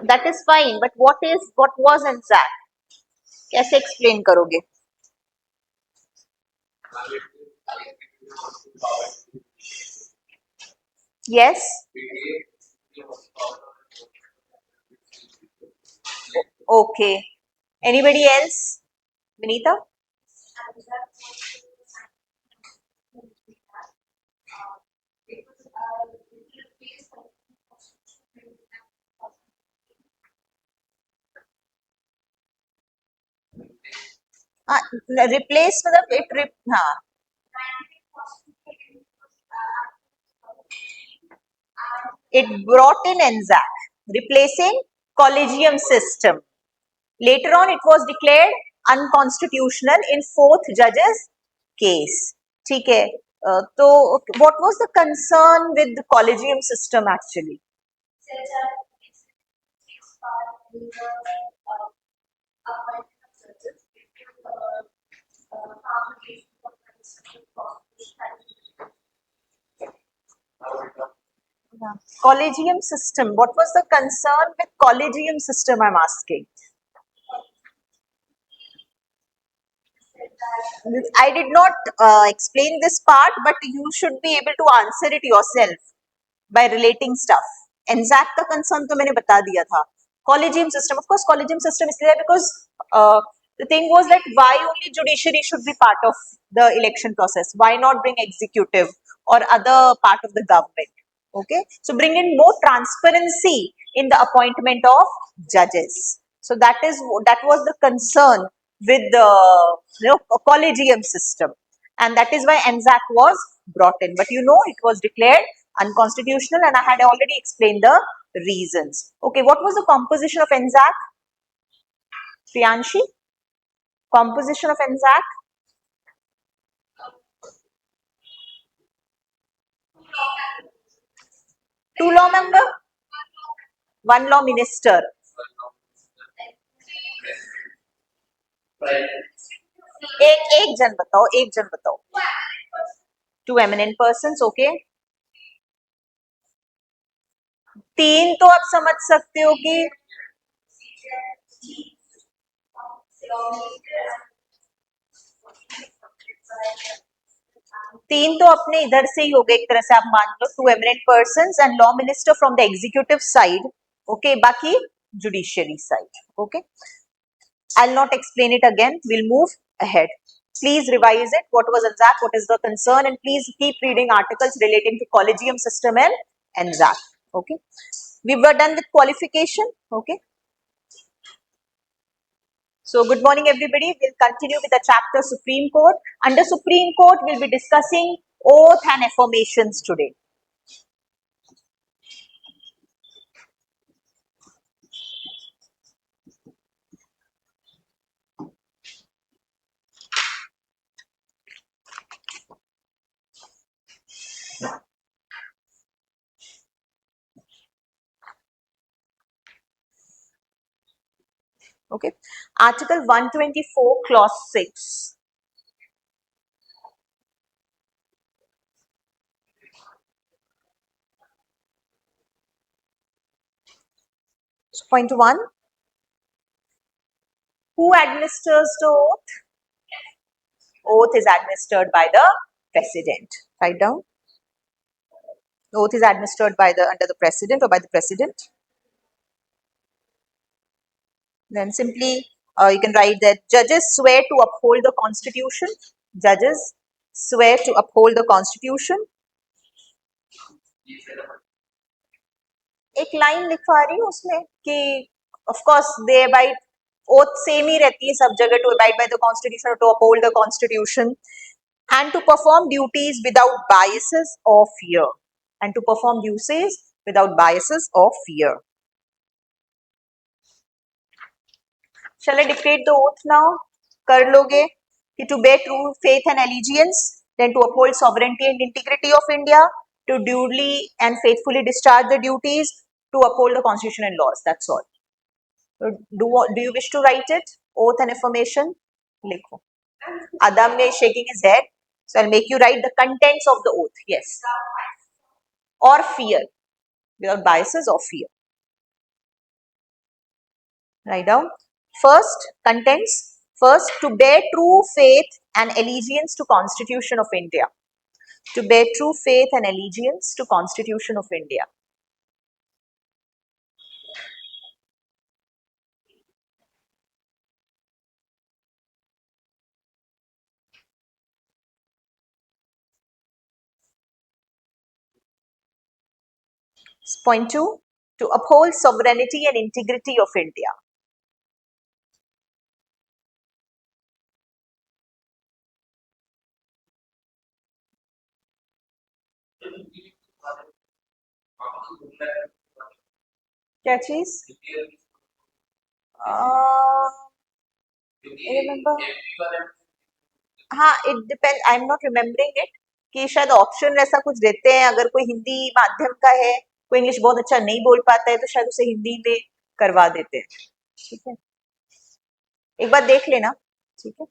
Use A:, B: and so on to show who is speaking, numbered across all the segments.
A: That is fine, but what was NZAC? कैसे explain करोगे? Yes. Okay. Anybody else? Vinita? Replace मतलब हाँ. It brought in NZAC, replacing collegium system. Later on, it was declared unconstitutional in fourth judge's case. ठीक है. तो what was the concern with the collegium system actually? Collegium system. What was the concern with collegium system? I'm asking. I did not explain this part, but you should be able to answer it yourself by relating stuff. NZAC का concern तो मैंने बता दिया था. Collegium system, of course, collegium system is there because the thing was that why only judiciary should be part of the election process? Why not bring executive or other part of the government? Okay, so bring in more transparency in the appointment of judges. So that was the concern with the collegium system, and that is why NZAC was brought in. But it was declared unconstitutional, and I had already explained the reasons. Okay, what was the composition of NZAC? Priyanshi, composition of NZAC? Two law member, one law minister. एक जन बताओ. Two eminent persons, okay. तीन तो आप समझ सकते हो कि तीन तो अपने इधर से ही हो गए एक तरह से आप मान लो. Two eminent persons and law minister from the executive side. Okay, बाकी judiciary side. Okay, I'll not explain it again. We'll move ahead. Please revise it. What was NZAC? What is the concern? And please keep reading articles relating to collegium system and NZAC. Okay. We were done with qualification. Okay. So good morning everybody. We'll continue with the chapter Supreme Court. Under Supreme Court, we'll be discussing oath and affirmations today. Okay. Article 124, clause 6. So point 1. Who administers the oath? Oath is administered by the president. Write down. Oath is administered by under the president or by the president. Then simply you can write that judges swear to uphold the constitution. Judges swear to uphold the constitution. एक line लिखवा रही हूँ उसमें कि of course they abide, oath same ही रहती है सब जगह, to abide by the constitution or to uphold the constitution, and to perform duties without biases or fear. And to perform duties without biases or fear. Shall I dictate the oath now? कर लोगे कि to bear true faith and allegiance, then to uphold sovereignty and integrity of India, to duly and faithfully discharge the duties, to uphold the constitution and laws. That's all. So do you wish to write it? Oath and affirmation? लिखो. Adamya is shaking his head. So I'll make you write the contents of the oath. Yes. Or fear. Without biases or fear. Write down. First, contents. First, to bear true faith and allegiance to Constitution of India. To bear true faith and allegiance to Constitution of India. Point 2, to uphold sovereignty and integrity of India. क्या चीज? remember? हाँ, it depends. I'm not remembering it. कि शायद option ऐसा कुछ देते हैं, अगर कोई हिंदी माध्यम का है, कोई इंग्लिश बहुत अच्छा नहीं बोल पाता है, तो शायद उसे हिंदी में करवा देते हैं. ठीक है, एक बार देख लेना. ठीक है,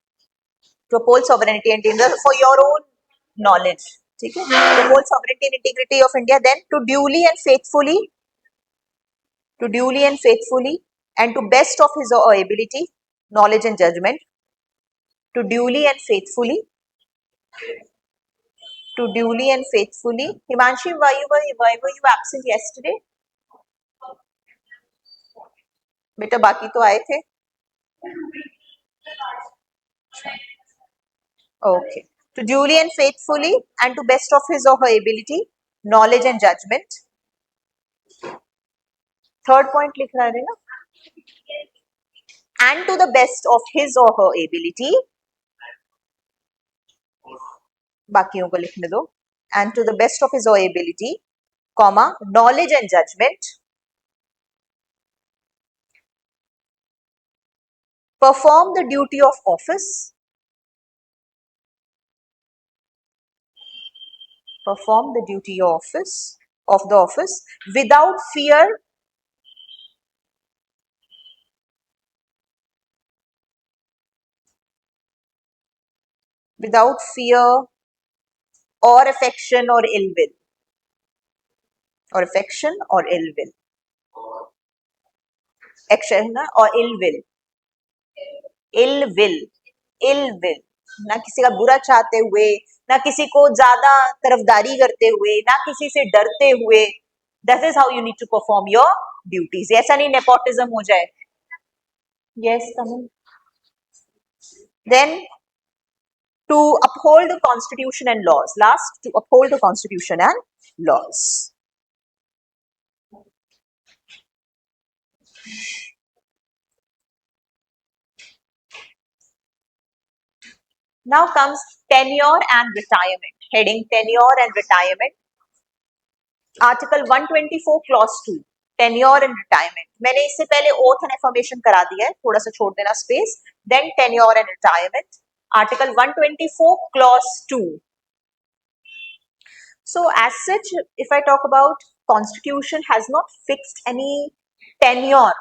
A: to uphold sovereignty and integrity for your own knowledge. ठीक है, to uphold sovereignty and integrity of India, then to duly and faithfully and to best of his or her ability, knowledge and judgment, to duly and faithfully, Himanshi, why were you absent yesterday? बेटा बाकी तो आए थे. Okay, to duly and faithfully and to best of his or her ability, knowledge and judgment. Third point लिख रहा है ना, and to the best of his or her ability, बाकियों को लिखने दो, and to the best of his or her ability, comma, knowledge and judgment, perform the duty of office, without fear or affection or ill will. Action or ill will. ना किसी का बुरा चाहते हुए, ना किसी को ज्यादा तरफदारी करते हुए, ना किसी से डरते हुए. That is how you need to perform your duties. ऐसा नहीं nepotism हो जाए. Yes, come on. Then to uphold the constitution and laws. Last, to uphold the constitution and laws. Now comes tenure and retirement. Heading tenure and retirement. Article 124 clause 2. Tenure and retirement. मैंने इससे पहले oath and affirmation करा दिया है, थोड़ा सा छोड़ देना space. Then tenure and retirement. Article 124 clause 2. So as such, if I talk about constitution has not fixed any tenure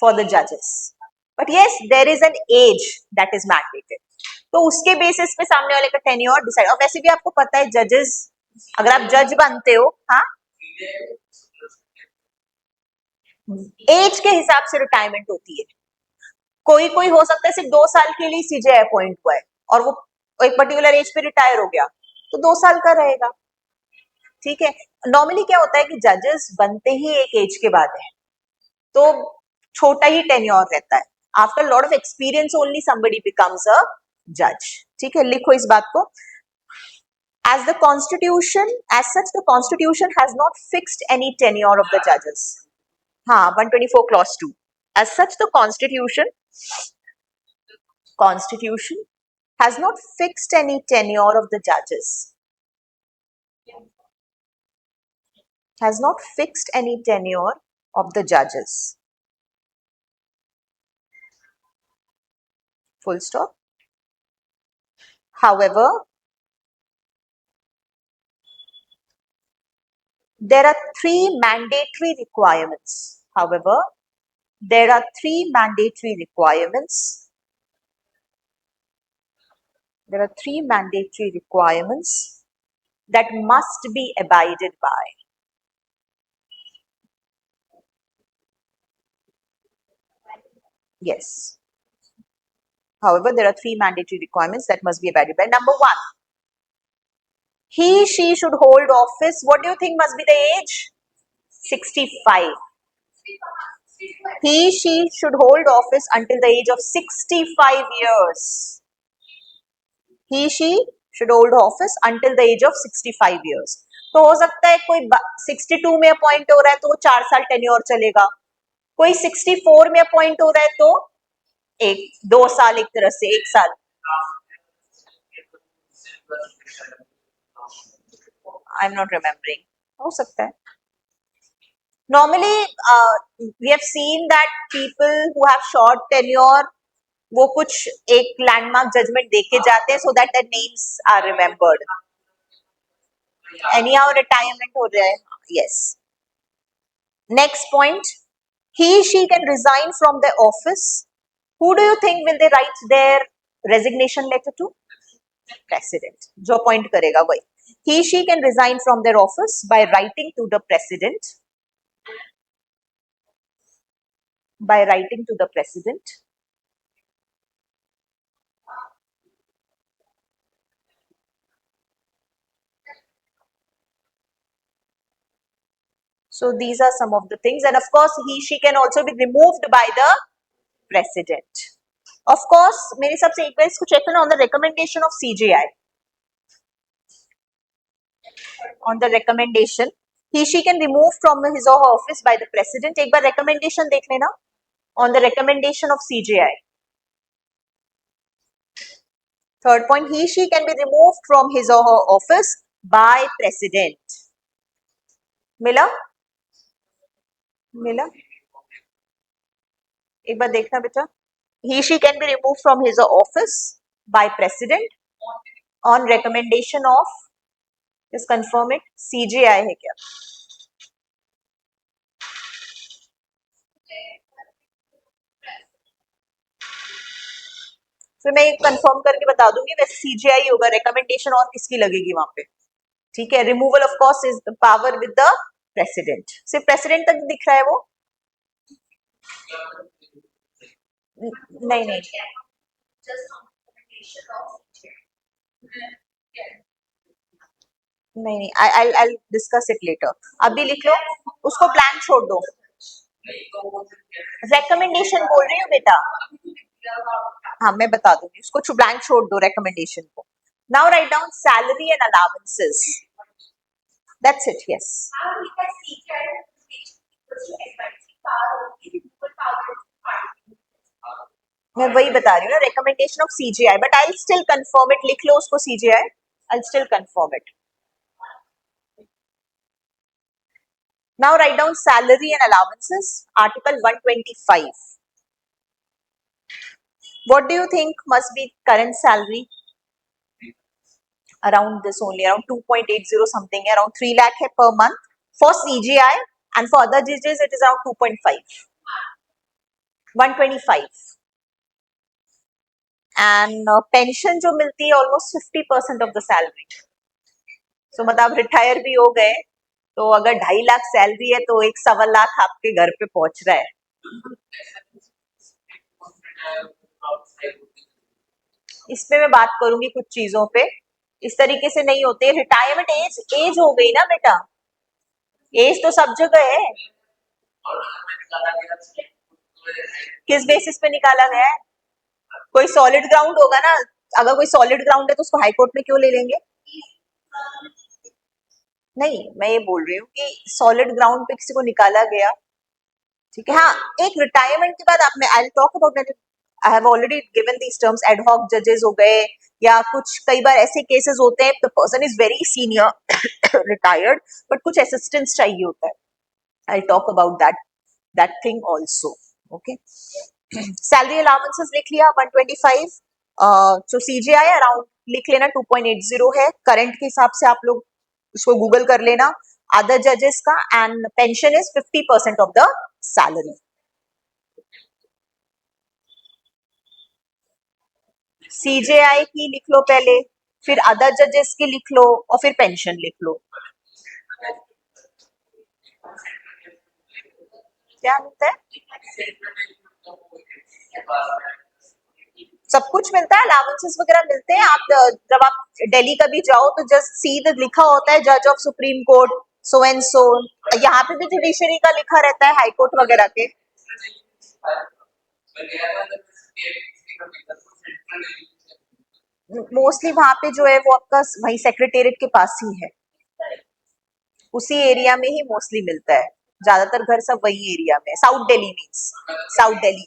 A: for the judges. But yes, there is an age that is mandated. तो उसके basis पे सामने वाले का tenure decide. और वैसे भी आपको पता है जजेस, अगर आप जज बनते हो, हाँ, एज के हिसाब से रिटायरमेंट होती है. कोई कोई हो सकता है सिर्फ 2 साल के लिए सीजे अपॉइंट हुआ है और वो एक पर्टिकुलर एज पे रिटायर हो गया, तो 2 साल का रहेगा. ठीक है, नॉर्मली क्या होता है कि जजेस बनते ही एक एज के बाद है, तो छोटा ही टेन्योर रहता है. After lot of experience only somebody becomes a जज. ठीक है, लिखो इस बात को. As such, the constitution has not fixed any tenure of the judges. हाँ, 124 clause 2. As such, the constitution has not fixed any tenure of the judges. Has not fixed any tenure of the judges. Full stop. However, there are 3 mandatory requirements. There are 3 mandatory requirements that must be abided by. Yes. However, there are 3 mandatory requirements that must be abided by. Number 1, she should hold office. What do you think must be the age? 65. She should hold office until the age of 65 years. She should hold office until the age of 65 years. तो हो सकता है कोई 62 में appoint हो रहा है तो वो 4 साल टेन्योर चलेगा, कोई 64 में अपॉइंट हो रहा है तो 2 साल, एक तरह से 1 साल. आई एम नॉट रिमेम्बरिंग, हो सकता है. Normally, we have seen that people who have short tenure, वो कुछ एक लैंडमार्क जजमेंट दे के जाते हैं so that their names are remembered. Anyhow, retirement हो रहा है. Yes. Next point, she can resign from the office. Who do you think will they write their resignation letter to? President. जो appoint करेगा वही. She can resign from their office by writing to the president. By writing to the president. So these are some of the things, and of course she can also be removed by the president. Of course, मेरे हिसाब से एक बार इसको check करना on the recommendation of CJI. On the recommendation, she can remove from his or her office by the president. एक बार recommendation देख लेना. On the recommendation of CJI. Third point, she can be removed from his or her office by president. मिला? मिला? एक बार देखना बेटा. She can be removed from his office by president on recommendation of, just confirm it, CJI है क्या? फिर मैं confirm करके बता दूंगी, वैसे CJI होगा. रिकमेंडेशन और किसकी लगेगी वहां पे? ठीक है. Removal of course is the power with the president. सिर्फ प्रेसिडेंट तक दिख रहा है वो? नहीं नहीं, नहीं, I'll discuss it later. अभी लिख लो, उसको ब्लैंक छोड़ दो. रिकमेंडेशन बोल रही हूँ बेटा. हाँ, मैं बता दूंगी, उसको ब्लैंक छोड़ दो रिकमेंडेशन को. Now write down salary and allowances. That's it. Yes. मैं वही बता रही हूँ ना, recommendation of CJI, but I still confirm it. लिख लो उसको CJI. I still confirm it. Now write down salary and allowances. Article 125. What do you think must be current salary? Around this only, around 2.80 something, around 3 lakh hai per month for CGI, and for other judges it is around 2.5. 125. And pension जो मिलती है almost 50% of the salary. So मतलब retire भी हो गए तो अगर 2.5 lakh salary है तो 1.25 लाख आपके घर पे पहुंच रहा है. इसमें मैं बात करूंगी कुछ चीजों पे. इस तरीके से नहीं होते. रिटायरमेंट एज हो गई ना बेटा. एज तो सब जगह है. किस बेसिस पे निकाला गया है? कोई सॉलिड ग्राउंड होगा ना. अगर कोई सॉलिड ग्राउंड है तो उसको हाई कोर्ट में क्यों ले लेंगे? नहीं, मैं ये बोल रही हूँ कि सॉलिड ग्राउंड पे किसी को निकाला गया. ठीक है. हाँ, एक रिटायरमेंट के बाद आप, I will talk about, I have already given these terms. Ad hoc जजेस हो गए, या कुछ कई बार ऐसे केसेस होते हैं the person is very senior retired but कुछ असिस्टेंस चाहिए होता है. I talk about that thing also. Okay. Salary allowances लिख लिया 125. सो CJI अराउंड लिख लेना 2.80 है करंट के हिसाब से. आप लोग उसको गूगल कर लेना. अदर जजेस का and pension is 50% of the salary. CJI की लिख लो पहले, फिर अदर जजेस की लिख लो और फिर पेंशन लिख लो। क्या मिलता है? सब कुछ मिलता है, अलाउंसेस वगैरह मिलते हैं। आप जब आप दिल्ली कभी जाओ तो जस्ट सी द लिखा होता है जज of supreme court so and so. यहाँ पे भी जुडिशरी का लिखा रहता है, हाई कोर्ट वगैरह के। मोस्टली वहां पे जो है वो आपका वही सेक्रेटेरिएट के पास ही है, उसी एरिया में ही मोस्टली मिलता है। ज्यादातर घर सब वही एरिया में। South Delhi means South Delhi.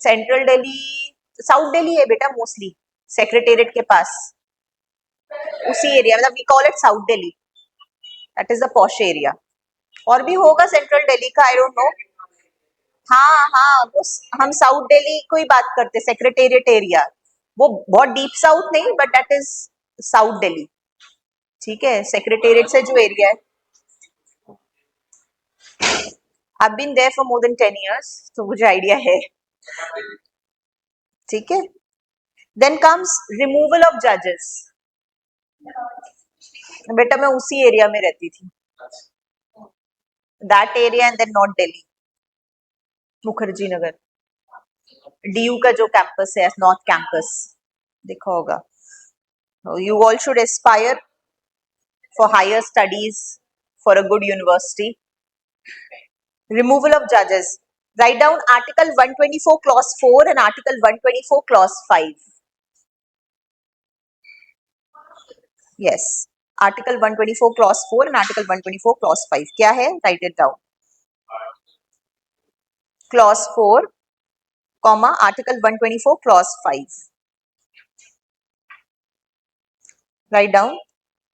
A: Central Delhi, South Delhi है बेटा मोस्टली, सेक्रेटेरिएट के पास उसी एरिया, मतलब we call it South Delhi, that is the posh area. और भी होगा सेंट्रल दिल्ली का, आई डोंट नो। हाँ हाँ, वो हम साउथ दिल्ली को ही बात करते, सेक्रेटेरिएट एरिया। वो बहुत डीप साउथ नहीं, but that is south Delhi. ठीक है, सेक्रेटेरिएट से जो एरिया है। I've been there for more than 10 years, तो मुझे आइडिया है। ठीक है, देन कम्स रिमूवल ऑफ जजेस। बेटा मैं उसी एरिया में रहती थी, that area and then North Delhi, Mukherjee Nagar, DU का जो कैंपस है, नॉर्थ कैंपस, देखा होगा। You all should aspire for higher studies for a good university. Removal of judges. Write down Article 124 Clause 4 and Article 124 Clause 5. Yes. Article 124 Clause 4 and Article 124 Clause 5. क्या है? Write it down. Clause 4, comma, Article 124 Clause 5. Write down.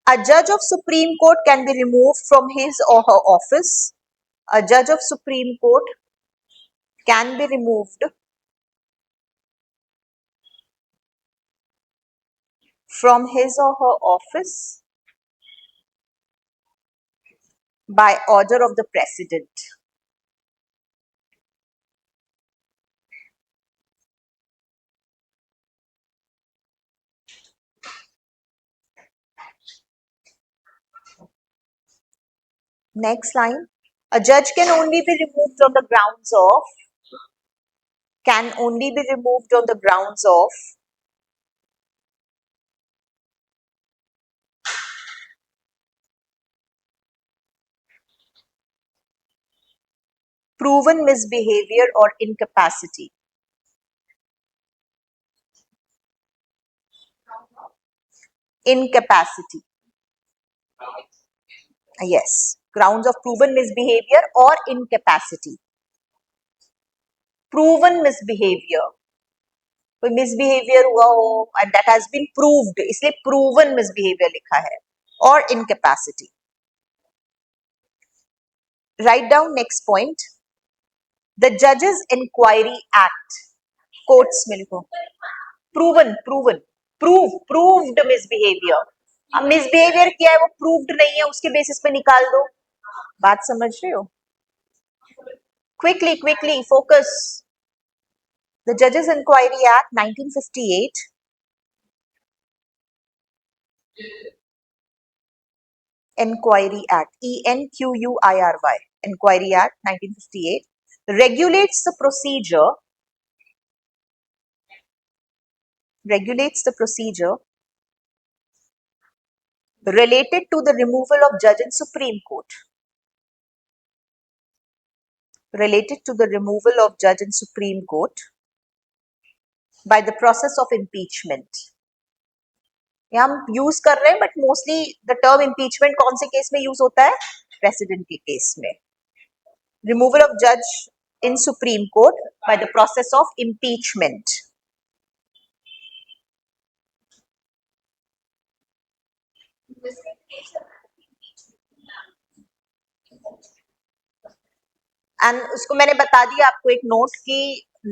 A: A judge of Supreme Court can be removed from his or her office. A judge of Supreme Court can be removed from his or her office by order of the president. Next line. A judge can only be removed on the grounds of, can only be removed on the grounds of proven misbehavior or incapacity. Incapacity. Yes. Grounds of proven misbehavior or incapacity. Proven misbehavior. कोई misbehavior हुआ हो and that has been proved, इसलिए proven misbehavior लिखा है, or incapacity. Write down next point. The Judges Inquiry Act. Courts में लिखो. Proven, proven, proved misbehavior. अब misbehavior किया है वो proved नहीं है, उसके basis पे निकाल दो। बात समझ रहे हो? Quickly, quickly, focus. The Judges Inquiry Act 1958. Inquiry Act, ENQUIRY. Inquiry Act 1958 regulates the procedure related to the removal of judge in Supreme Court. Related to the removal of judge in Supreme Court by the process of impeachment. ये हम use कर रहे हैं, but mostly the term impeachment कौन से case में use होता है? प्रेसिडेंट के केस में. रिमूवल ऑफ जज in supreme court by the process of impeachment. And उसको मैंने बता दिया आपको एक नोट की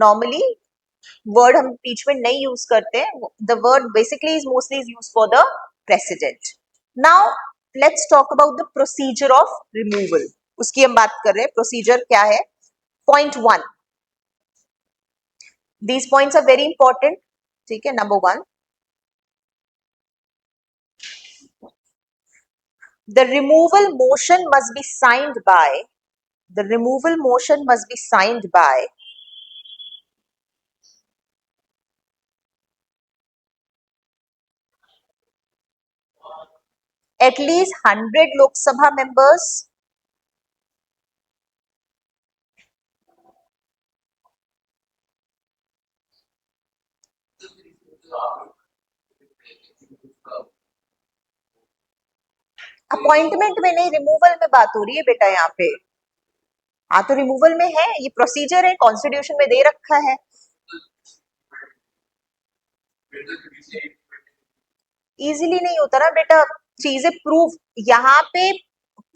A: नॉर्मली वर्ड हम इम्पीचमेंट नहीं यूज करते. The word basically is mostly use for the president. Now let's talk about the procedure of removal. उसकी हम बात कर रहे हैं. प्रोसीजर क्या है? Point 1. These points are very important. ठीक है, number 1, the removal motion must be signed by, the removal motion must be signed by at least 100 Lok Sabha members appointment में नहीं, रिमूवल में बात हो रही है बेटा यहाँ पे। हाँ तो रिमूवल में है, ये प्रोसीजर है, कॉन्स्टिट्यूशन में दे रखा है। इजीली नहीं होता ना बेटा, चीजें प्रूफ यहाँ पे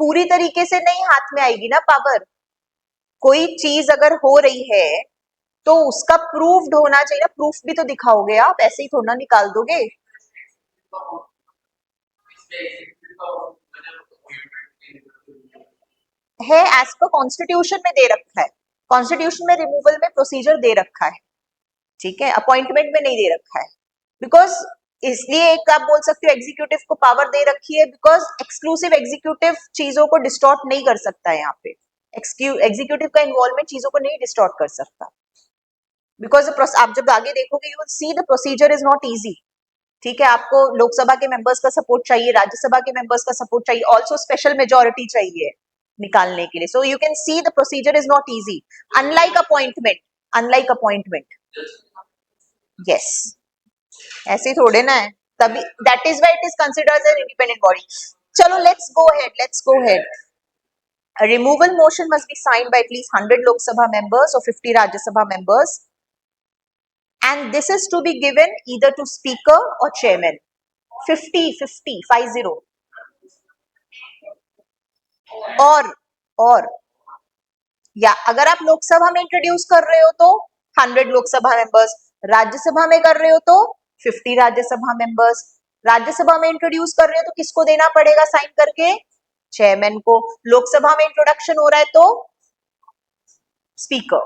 A: पूरी तरीके से नहीं हाथ में आएगी ना पावर। कोई चीज अगर हो रही है तो उसका प्रूफ्ड होना चाहिए ना, प्रूफ भी तो दिखाओगे आप, ऐसे ही थोड़ा निकाल दोगे। है एज पर कॉन्स्टिट्यूशन में दे रखा है, कॉन्स्टिट्यूशन में रिमूवल में प्रोसीजर दे रखा है, ठीक है, अपॉइंटमेंट में नहीं दे रखा है। बिकॉज इसलिए एक आप बोल सकते हो एग्जीक्यूटिव को पावर दे रखी है, बिकॉज एक्सक्लूसिव एग्जीक्यूटिव चीजों को डिस्टॉर्ट नहीं कर सकता है यहाँ पे, एग्जीक्यूटिव का इन्वॉल्वमेंट चीजों को नहीं डिस्टॉर्ट कर सकता। बिकॉज आप जब आगे देखोगे you will see the procedure is not easy, ठीक है। आपको लोकसभा के मेंबर्स का सपोर्ट चाहिए, राज्यसभा के मेंबर्स का सपोर्ट चाहिए, ऑल्सो स्पेशल मेजोरिटी चाहिए निकालने के लिए। So you can see the procedure is not easy, unlike appointment, unlike appointment. Yes, ऐसे थोड़े ना है, तभी that is why it is considered an independent body. चलो let's go head, let's go head. A removal motion must be signed by at least 100 Lok Sabha members or 50 Rajya Sabha members, and this is to be given either to speaker or chairman. 50 50 50 और या अगर आप लोकसभा में introduce कर रहे हो तो 100 Lok Sabha members, Rajya Sabha में कर रहे हो तो 50 राज्यसभा मेंबर्स। राज्यसभा में इंट्रोड्यूस कर रहे हो तो किसको देना पड़ेगा साइन करके? चेयरमैन को। लोकसभा में इंट्रोडक्शन हो रहा है तो speaker,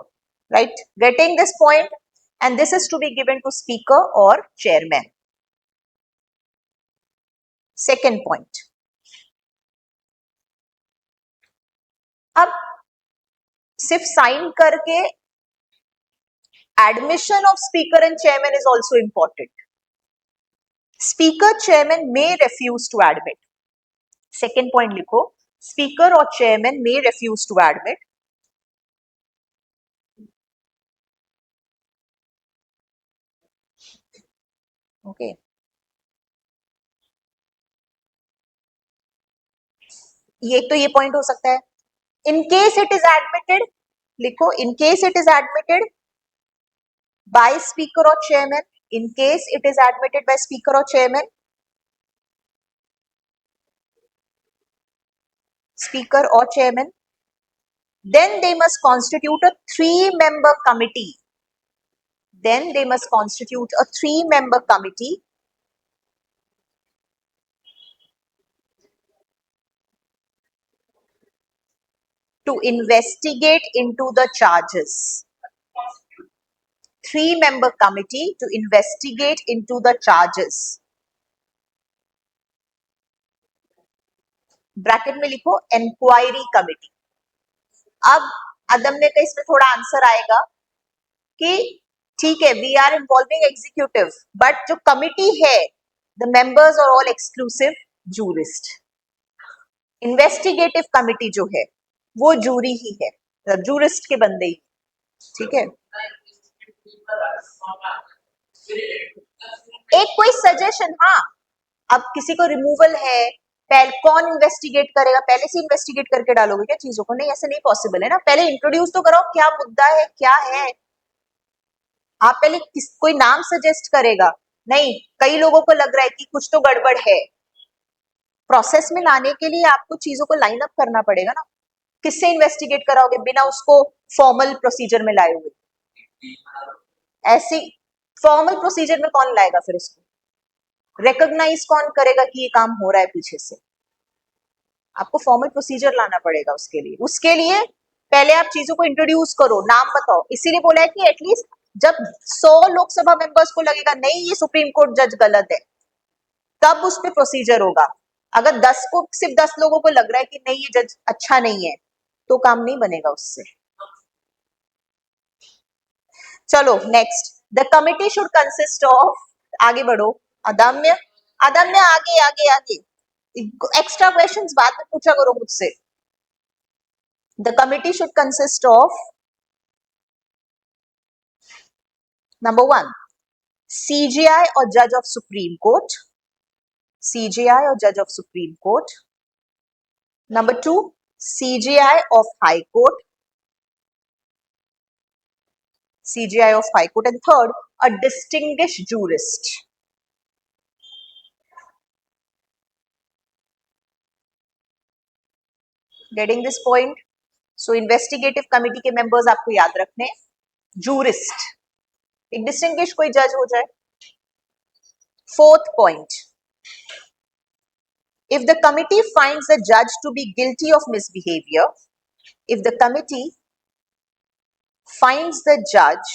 A: right? Getting this point, and this is to be given to speaker और चेयरमैन। सेकेंड पॉइंट, अब सिर्फ साइन करके admission of speaker and chairman is also important. Speaker chairman may refuse to admit. Second point लिखो, speaker और chairman may refuse to admit okay. ये तो ये point हो सकता है। In case it is admitted, लिखो in case it is admitted by speaker और chairman, in case it is admitted by speaker और चेयरमैन, स्पीकर और chairman, then they must constitute a 3-member committee, then they must constitute a 3-member committee to investigate into the charges. 3-member committee to investigate into the charges. Bracket में लिखो inquiry committee. अब अदम्य का इसमें थोड़ा answer आएगा कि ठीक है, we are involving executive, but जो कमिटी है the members are all exclusive jurist. Investigative committee जो है वो जूरी ही है, जूरिस्ट के बंदे ही, ठीक है। एक कोई सजेशन, हाँ, अब किसी को रिमूवल है, पहले कौन इन्वेस्टिगेट करेगा? पहले से इन्वेस्टिगेट करके डालोगे क्या चीजों को? नहीं, ऐसे नहीं पॉसिबल है ना, पहले इंट्रोड्यूस तो कराओ, क्या मुद्दा है, क्या है। आप पहले कोई नाम सजेस्ट करेगा, नहीं, कई लोगों को लग रहा है कि कुछ तो गड़बड़ है, प्रोसेस में लाने के लिए आपको चीजों को लाइन अप करना पड़ेगा ना। किससे इन्वेस्टिगेट कराओगे बिना उसको फॉर्मल प्रोसीजर में लाए हुए? ऐसी फॉर्मल प्रोसीजर में कौन लाएगा फिर उसको? रिकॉग्नाइज कौन करेगा कि ये काम हो रहा है पीछे से? आपको फॉर्मल प्रोसीजर लाना पड़ेगा उसके लिए। उसके लिए पहले आप चीजों को इंट्रोड्यूस करो, नाम बताओ, इसीलिए बोला है कि एटलीस्ट जब 100 लोकसभा मेंबर्स को लगेगा नहीं ये सुप्रीम कोर्ट जज गलत है, तब उस पर प्रोसीजर होगा। अगर 10 को सिर्फ 10 लोगों को लग रहा है कि नहीं ये जज अच्छा नहीं है, तो काम नहीं बनेगा उससे। चलो next, the committee should consist of, आगे बढ़ो, अदम्य, अदम्य आगे आगे आगे, एक्स्ट्रा क्वेश्चंस बाद में पूछा करो मुझसे। The committee should consist of, number 1 CGI और जज ऑफ सुप्रीम कोर्ट, सीजीआई और जज of supreme court. Number 2 CGI of high court, CGI of High Court, and third, a distinguished jurist. Getting this point? So investigative committee के members आपको याद रखने, jurist, एक distinguished कोई judge हो जाए। Fourth point, if the committee finds the judge to be guilty of misbehavior, if the committee finds the judge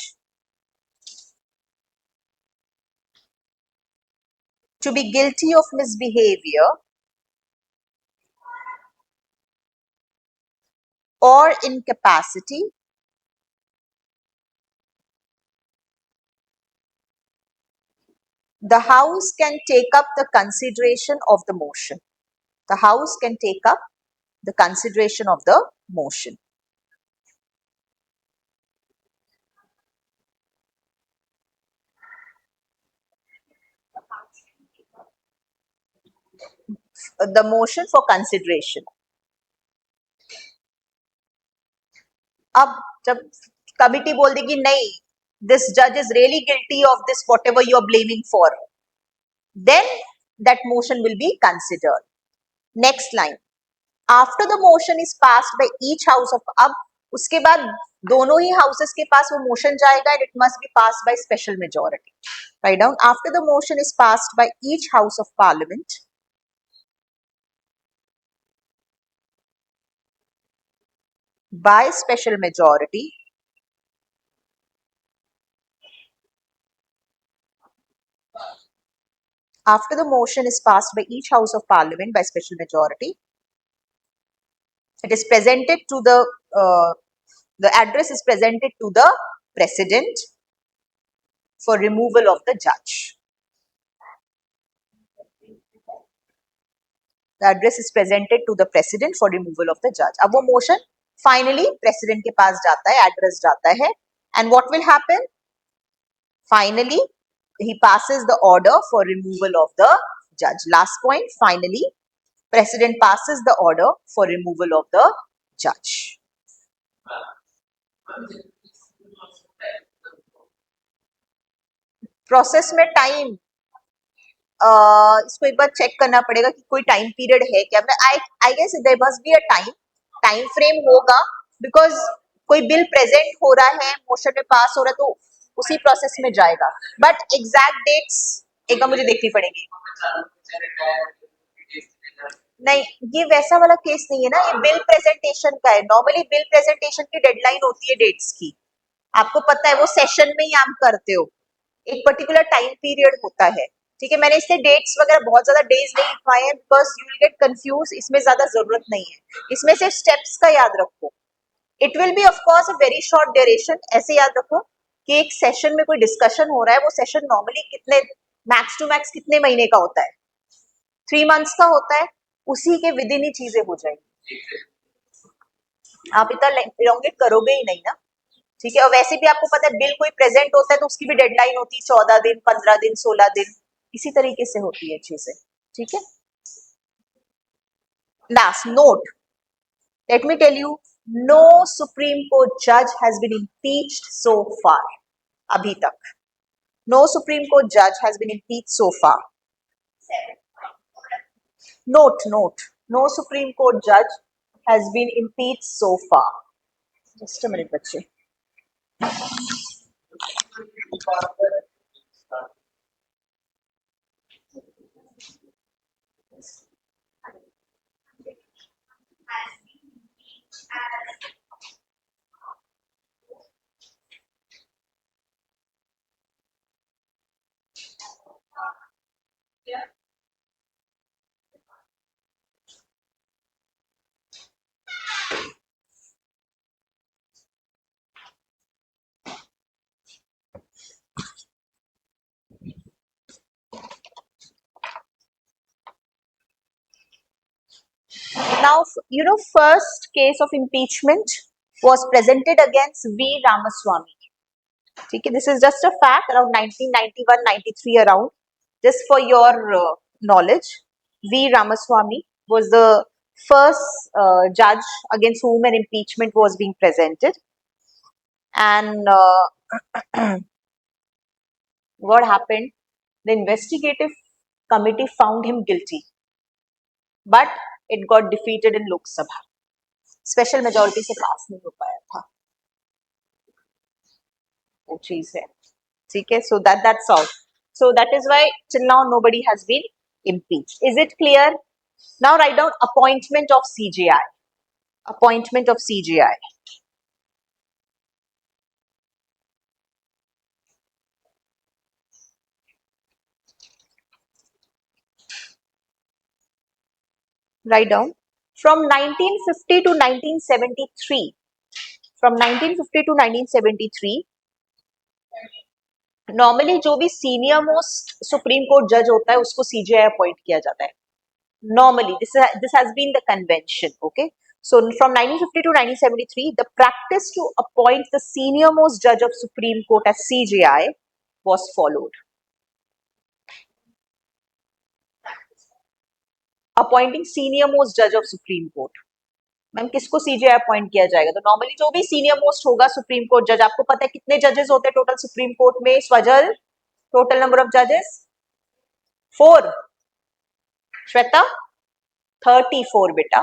A: to be guilty of misbehavior or incapacity, the House can take up the consideration of the motion. The House can take up the consideration of the motion. The motion for consideration. अब जब committee बोल देगी नहीं, this judge is really guilty of this whatever you are blaming for, then that motion will be considered. Next line, after the motion is passed by each house of, अब उसके बाद दोनों ही houses के पास वो motion जाएगा and it must be passed by special majority. Write down, after the motion is passed by each house of parliament by special majority, after the motion is passed by each house of parliament by special majority, it is presented to the address is presented to the president for removal of the judge. The address is presented to the president for removal of the judge. अब वो motion finally president के पास जाता है, address जाता है, and what will happen? Finally, he passes the order for removal of the judge. Last point, finally, president passes the order for removal of the judge. Process में time, इसको एक बार check करना पड़ेगा कि कोई टाइम पीरियड है क्या। I guess there must be a time frame होगा, बिकॉज कोई बिल प्रेजेंट हो रहा है, मोशन में पास हो रहा है, तो उसी प्रोसेस में जाएगा, बट एग्जैक्ट डेट्स एक बार मुझे देखनी पड़ेगी। नहीं, ये वैसा वाला केस नहीं है ना, ये बिल प्रेजेंटेशन का है। नॉर्मली बिल प्रेजेंटेशन की डेडलाइन होती है डेट्स की, आपको पता है, वो सेशन में ही आप करते हो, एक पर्टिकुलर टाइम पीरियड होता है। ठीक है, मैंने इससे डेट्स वगैरह बहुत ज्यादा डेज नहीं लिखवाए हैं, because you will get confuse, इसमें ज्यादा जरूरत नहीं है, इसमें सिर्फ स्टेप्स का याद रखो। It will be of course a very short duration. ऐसे याद रखो कि एक सेशन में कोई डिस्कशन हो रहा है, वो सेशन नॉर्मली कितने, मैक्स टू मैक्स कितने महीने का होता है, 3 मंथ्स का होता है, उसी के विद इन ही चीजें हो जाएंगी, आप इतना इलोंगेट करोगे ही नहीं ना। ठीक है, और वैसे भी आपको पता है बिल कोई प्रेजेंट होता है तो उसकी भी डेडलाइन होती है 14 दिन, 15 दिन, 16 दिन, इसी तरीके से होती है चीजें। ठीक है, last note, let me tell you, no supreme court जज has been impeached so far, अभी तक नो सुप्रीम कोर्ट जज has been impeached so far. Note, no supreme court जज has been impeached so far. Just a minute बच्चे, Now, first case of impeachment was presented against V. Ramaswamy. Okay, this is just a fact around 1991-93 around. Just for your knowledge, V. Ramaswamy was the first judge against whom an impeachment was being presented. And what happened? The investigative committee found him guilty, but it got defeated in Lok Sabha. Special majority से पास नहीं हो पाया था वो चीज है ठीक है so that's all so that is why till now nobody has been impeached. Is it clear? Now write down appointment of CJI. Appointment of CJI. Write down from 1950 to 1973. From 1950 to 1973 normally जो भी senior most supreme court जज होता है उसको CGI appoint किया जाता है. Normally, this has been the convention. Okay, so from 1950 to 1973, the practice to appoint the senior most judge of Supreme Court as CJI was followed. Appointing senior most judge of Supreme Court. Ma'am किसको CGI appoint किया जाएगा? तो normally जो भी senior most होगा supreme court जज, आपको पता है कितने जजेस होते हैं टोटल सुप्रीम कोर्ट में? स्वजल, टोटल नंबर ऑफ जजेस 4. श्वेता 34 बेटा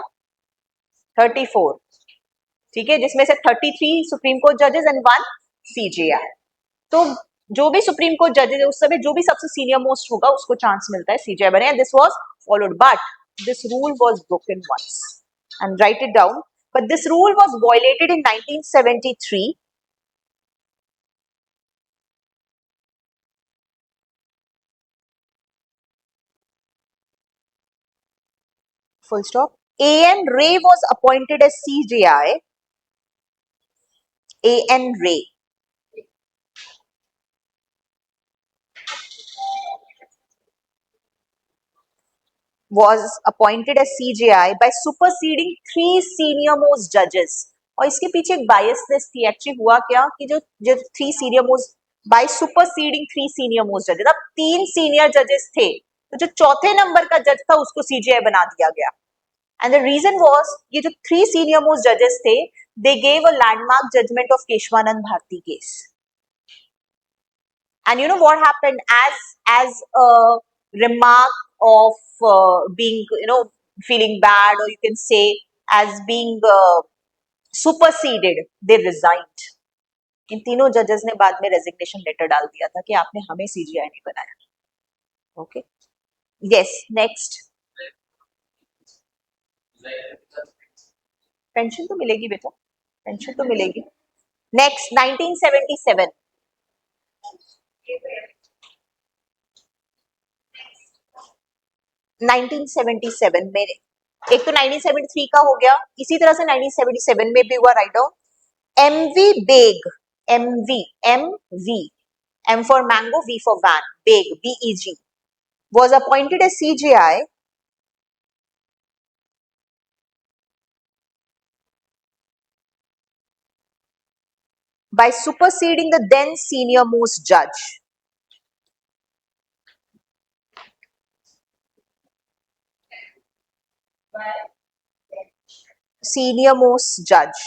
A: 34. ठीक है, जिसमें से 33 सुप्रीम कोर्ट जजेस एंड 1 सीजेआई. तो जो भी सुप्रीम कोर्ट जजेस है उस समय जो भी सबसे सीनियर मोस्ट होगा उसको चांस मिलता है सीजेआई बने. And this was followed but this rule was broken once and write it down. But this rule was violated in 1973. Full stop. A.N. Ray was appointed as CJI. A.N. Ray was appointed as CJI by superseding 3 senior most judges. और इसके पीछे एक biasness थी. Actually हुआ क्या कि जो 3 senior most by superseding 3 senior most जजेस, अब 3 सीनियर जजेस थे तो जो चौथे नंबर का जज था उसको सीजीआई बना दिया गया. एंड द रीजन वाज ये जो 3 सीनियर मोस्ट जजेस थे they gave a landmark judgment of Keshwanand Bharti case. And you know what happened? As a remark of being, feeling bad, or you can say as being superseded, they resigned. इन तीनों जजेस ने बाद में resignation letter डाल दिया था कि आपने हमें सीजीआई नहीं बनाया. Okay, yes. नेक्स्ट, पेंशन तो मिलेगी बेटा, पेंशन तो मिलेगी. नेक्स्ट 1977. 1977 में एक तो 1973 का हो गया, इसी तरह से 1977 में भी हुआ. Write down. M V Beg, M V M for mango, V for van, Beg BEG was appointed as CJI by superseding the then senior most judge. Senior most judge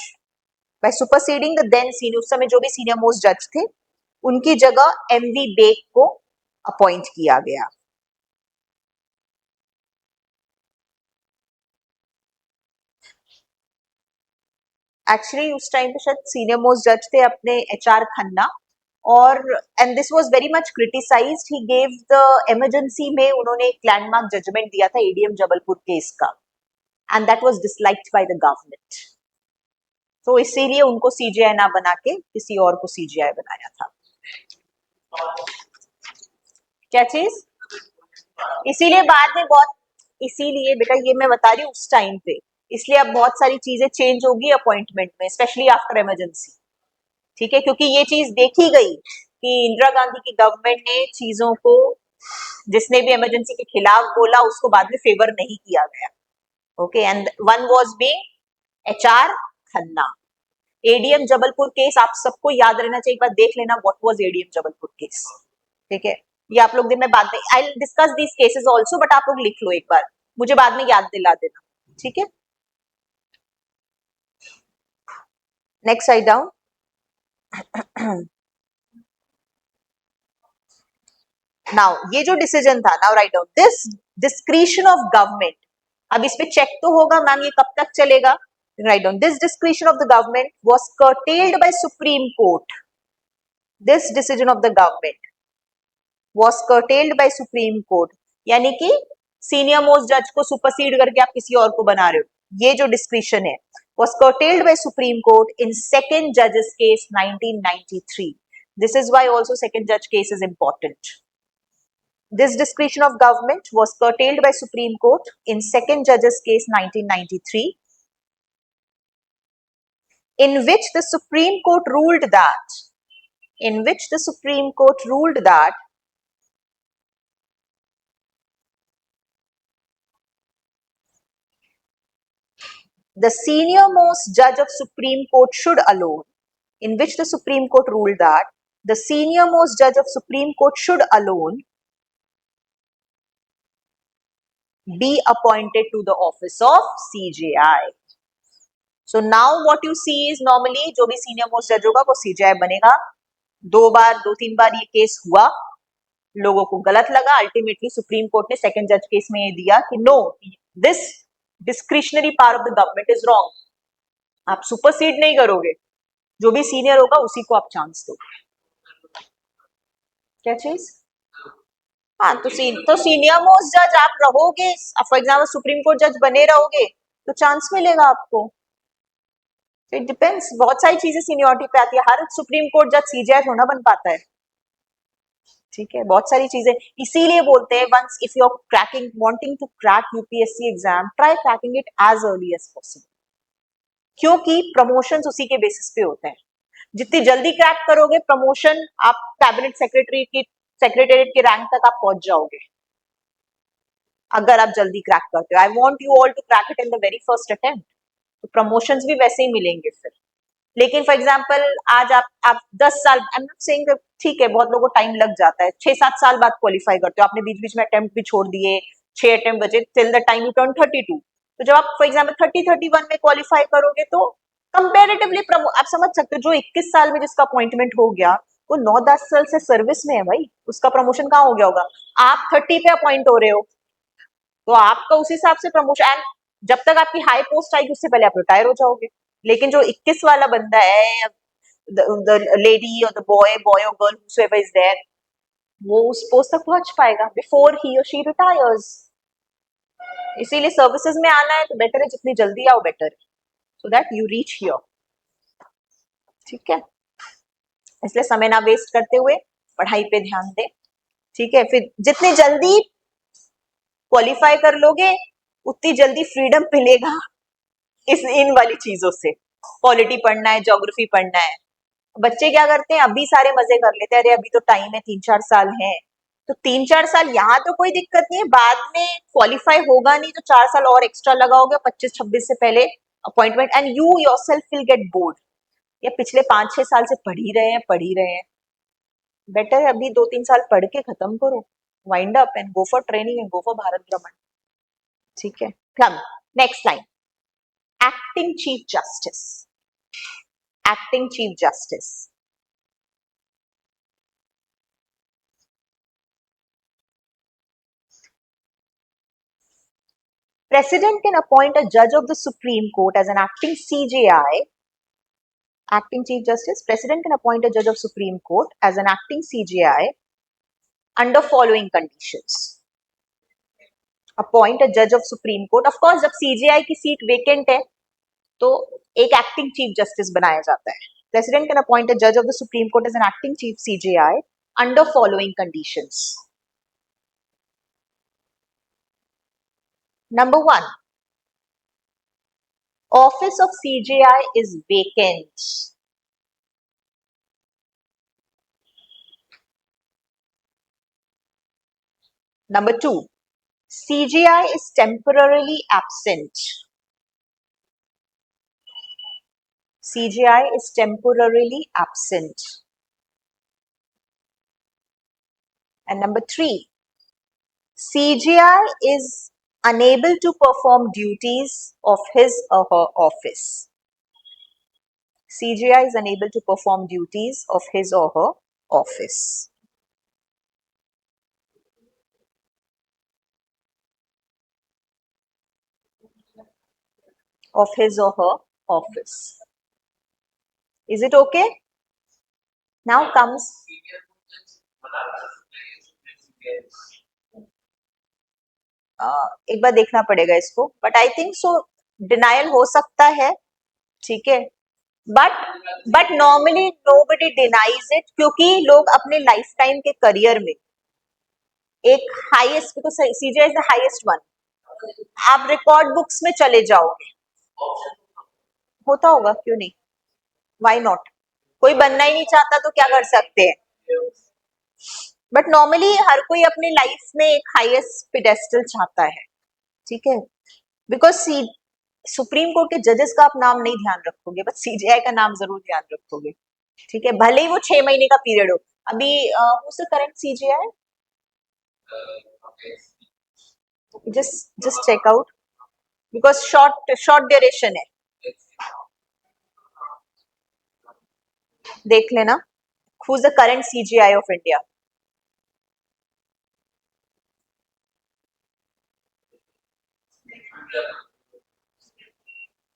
A: by superseding the then senior, उस समय जो भी senior most judge थे उनकी जगह MV bag को appoint किया गया. एक्चुअली उस टाइम पे शायद सीनियर मोस्ट जज थे अपने HR खन्ना, और and this was very much criticised. He gave the emergency में उन्होंने एक लैंडमार्क जजमेंट दिया था एडीएम जबलपुर केस का, and that was disliked by the government. तो इसीलिए उनको सीजीआई ना बना के किसी और को सीजीआई बनाया था. क्या चीज? इसीलिए बाद में बहुत, इसीलिए बेटा ये मैं बता रही हूँ उस टाइम पे, इसलिए अब बहुत सारी चीजें चेंज होगी अपॉइंटमेंट में, स्पेशली आफ्टर इमरजेंसी। ठीक है, क्योंकि ये चीज देखी गई कि इंदिरा गांधी की गवर्नमेंट ने चीजों को, जिसने भी इमरजेंसी के खिलाफ बोला उसको बाद में फेवर नहीं किया गया। Okay, and one was being H R Khanna. ADM Jabalpur case आप सबको याद रहना चाहिए, एक बार देख लेना what was ADM Jabalpur case. ठीक है, ये आप लोग दिन में बाद में I will discuss these cases also, but आप लोग लिख लो एक बार, मुझे बाद में याद दिला देना। ठीक है, नेक्स्ट राइट डाउन। नाउ ये जो डिसीजन था, now right down this discretion of government. अब इस पे चेक तो होगा मैम ये कब तक चलेगा। Write down this discretion of the government was curtailed by Supreme Court. This decision of the government was curtailed by Supreme Court, यानी कि सीनियर मोस्ट जज को सुपरसीड करके आप किसी और को बना रहे हो, ये जो डिस्क्रिशन है was curtailed by Supreme court in second judge's case 1993. This is why also second judge case is important. This discretion of government was curtailed by Supreme Court in second judge's case 1993, in which the Supreme Court ruled that, in which the Supreme Court ruled that the senior most judge of Supreme Court should alone, in which the Supreme Court ruled that the senior most judge of Supreme Court should alone be appointed to the office of CJI. So now what you see is normally जो भी senior most judge होगा वो CJI बनेगा। दो तीन बार ये case हुआ, लोगों को गलत लगा, अल्टीमेटली सुप्रीम कोर्ट ने सेकंड जज केस में ये दिया कि no, this discretionary power of the government is wrong, आप सुपरसीड नहीं करोगे, जो भी सीनियर होगा उसी को आप चांस दो। क्या चीज? हाँ, तो सीनियर मोस्ट जज आप रहोगे, फॉर एग्जाम्पल सुप्रीम कोर्ट जज बने रहोगे तो चांस मिलेगा आपको। इट डिपेंड्स, बहुत सारी चीजें सीनियोरिटी पे आती है, हर सुप्रीम कोर्ट जज सीजीआई थोड़ा बन पाता है। ठीक है, बहुत सारी चीजें, इसीलिए बोलते हैं once if you are cracking, wanting to crack UPSC exam, try cracking it as early as possible, क्योंकि प्रमोशंस उसी के बेसिस पे होते हैं। जितनी जल्दी क्रैक करोगे प्रमोशन, आप कैबिनेट सेक्रेटरी की सेक्रेटेरिएट के रैंक तक आप पहुंच जाओगे अगर आप जल्दी क्रैक करते हो। I want you all to crack it in the very first attempt, तो प्रमोशंस भी वैसे ही मिलेंगे फिर। लेकिन फॉर एग्जाम्पल आज आप 10 साल, आई एम नॉट सेइंग ठीक है बहुत लोगों को टाइम लग जाता है, 6-7 साल बाद क्वालिफाई करते हो, आपने बीच बीच में अटेम्प्ट भी छोड़ दिए, 6 अटेम्प्ट बचे till the time U turn 32। तो जब आप फॉर एग्जाम्पल 30-31 में क्वालिफाई करोगे तो कंपेरेटिवली आप समझ सकते हो, जो 21 साल में जिसका अपॉइंटमेंट हो गया वो 9-10 साल से सर्विस में है भाई, उसका प्रमोशन कहाँ हो गया होगा। आप 30 पे अपॉइंट हो रहे हो तो आपका उस हिसाब से प्रमोशन, एंड जब तक आपकी हाई पोस्ट आएगी उससे पहले आप रिटायर हो जाओगे। लेकिन जो 21 वाला बंदा है, the lady or the boy or girl whoever is there, वो उस पोस्ट तक पहुंच पाएगा बिफोर ही और शी रिटायर्स। इसीलिए सर्विसेज में आना है तो बेटर है जितनी जल्दी आओ बेटर है, so that you reach here. ठीक है, इसलिए समय ना वेस्ट करते हुए पढ़ाई पे ध्यान दे। ठीक है, फिर जितनी जल्दी क्वालिफाई कर लोगे उतनी जल्दी फ्रीडम मिलेगा इस इन वाली चीजों से। पॉलिटी पढ़ना है, ज्योग्राफी पढ़ना है, बच्चे क्या करते हैं अभी सारे मजे कर लेते हैं, अरे अभी तो टाइम है 3-4 साल है, तो 3-4 साल यहाँ तो कोई दिक्कत नहीं है, बाद में क्वालिफाई होगा नहीं तो 4 साल और एक्स्ट्रा लगाओगे 25-26 से पहले appointment, and you yourself will get bored. या पिछले 5-6 साल से पढ़ ही रहे हैं, बेटर है अभी 2-3 साल पढ़ के खत्म करो, wind up and go for training and go for Bharat भ्रमण। ठीक है, कम next line, acting chief justice. Acting chief justice, President can appoint a judge of the Supreme Court as an acting CJI, acting Chief Justice. President can appoint a judge of Supreme Court as an acting CJI under following conditions. Appoint a judge of Supreme Court. Of course, जब CJI की seat vacant है, तो एक acting Chief Justice बनाया जाता है. President can appoint a judge of the Supreme Court as an acting Chief CJI under following conditions. Number 1, office of CJI is vacant. Number 2, CJI is temporarily absent. CJI is temporarily absent. And number 3, CJI is unable to perform duties of his or her office. CJI is unable to perform duties of his or her office. Of his or her office. Is it okay? Now comes एक बार देखना पड़ेगा इसको, but I think so denial हो सकता है, ठीक है, but normally nobody denies it, क्योंकि लोग अपने लाइफ टाइम के करियर में एक highest, because CGI is the highest one, आप रिकॉर्ड बुक्स में चले जाओगे, होता होगा, क्यों नहीं, व्हाई नॉट, कोई बनना ही नहीं चाहता तो क्या कर सकते हैं, बट नॉर्मली हर कोई अपने लाइफ में एक हाईएस्ट पेडेस्टल चाहता है, ठीक है, बिकॉज सुप्रीम कोर्ट के जजेस का आप नाम नहीं ध्यान रखोगे, बट सीजीआई का नाम जरूर ध्यान रखोगे, ठीक है, भले ही वो 6 महीने का पीरियड हो. अभी who's the current CGI? Just check out, because short duration है, देख लेना. Who's the current CGI of India?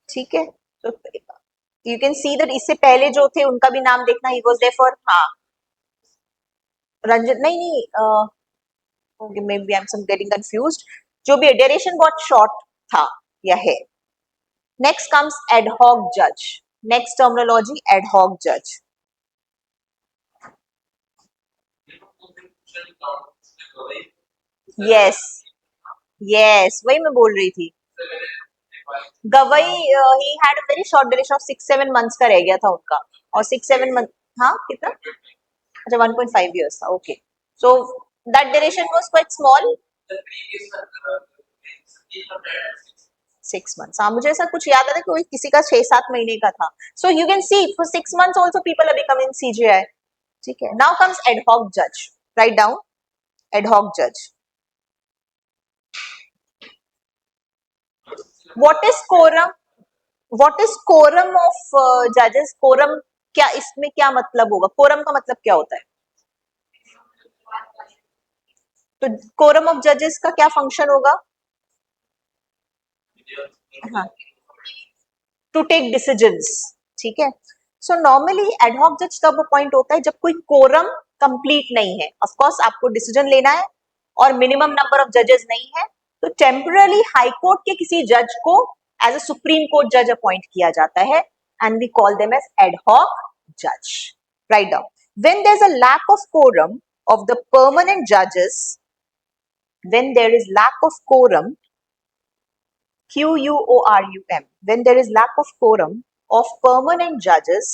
A: ठीक है, तो यू कैन सी दैट इससे पहले जो थे उनका भी नाम देखना. ही वाज देयर फॉर, हाँ, रंजन, नहीं, may be I am some getting confused, जो भी ड्यूरेशन बहुत शॉर्ट था या है. नेक्स्ट कम्स एडहॉक जज. नेक्स्ट टर्मिनोलॉजी एडहॉक जज. यस, यस, वही मैं बोल रही थी. गवई ही had a very short duration of 6-7 months का रह गया था उनका, और 6-7 मंथ, हाँ कितना, अच्छा 1.5 years था, okay, so that duration was quite small. 6 months, हाँ मुझे ऐसा कुछ याद आता है कि किसी का 6-7 महीने का था. So you can see for 6 months also people are becoming CJI, ठीक है. नाउ कम्स एडहॉक जज. राइट डाउन एडहॉक जज. What is quorum? What is quorum of जजेस? कोरम क्या, इसमें क्या मतलब होगा? कोरम का मतलब क्या होता है? तो कोरम ऑफ जजेस का क्या फंक्शन होगा? हाँ, टू टेक डिसीजंस, ठीक है. सो नॉर्मली एडहॉक जज तब अपॉइंट होता है जब कोई कोरम कंप्लीट नहीं है. ऑफ कोर्स आपको डिसीजन लेना है और मिनिमम नंबर ऑफ जजेस नहीं है, तो टेम्पररी हाई कोर्ट के किसी जज को एज अ सुप्रीम कोर्ट जज अपॉइंट किया जाता है, and we call them as ad hoc जज. Write down. When there is a lack of quorum of the permanent judges, when there is lack of quorum, QUORUM, when there is lack of quorum of permanent judges,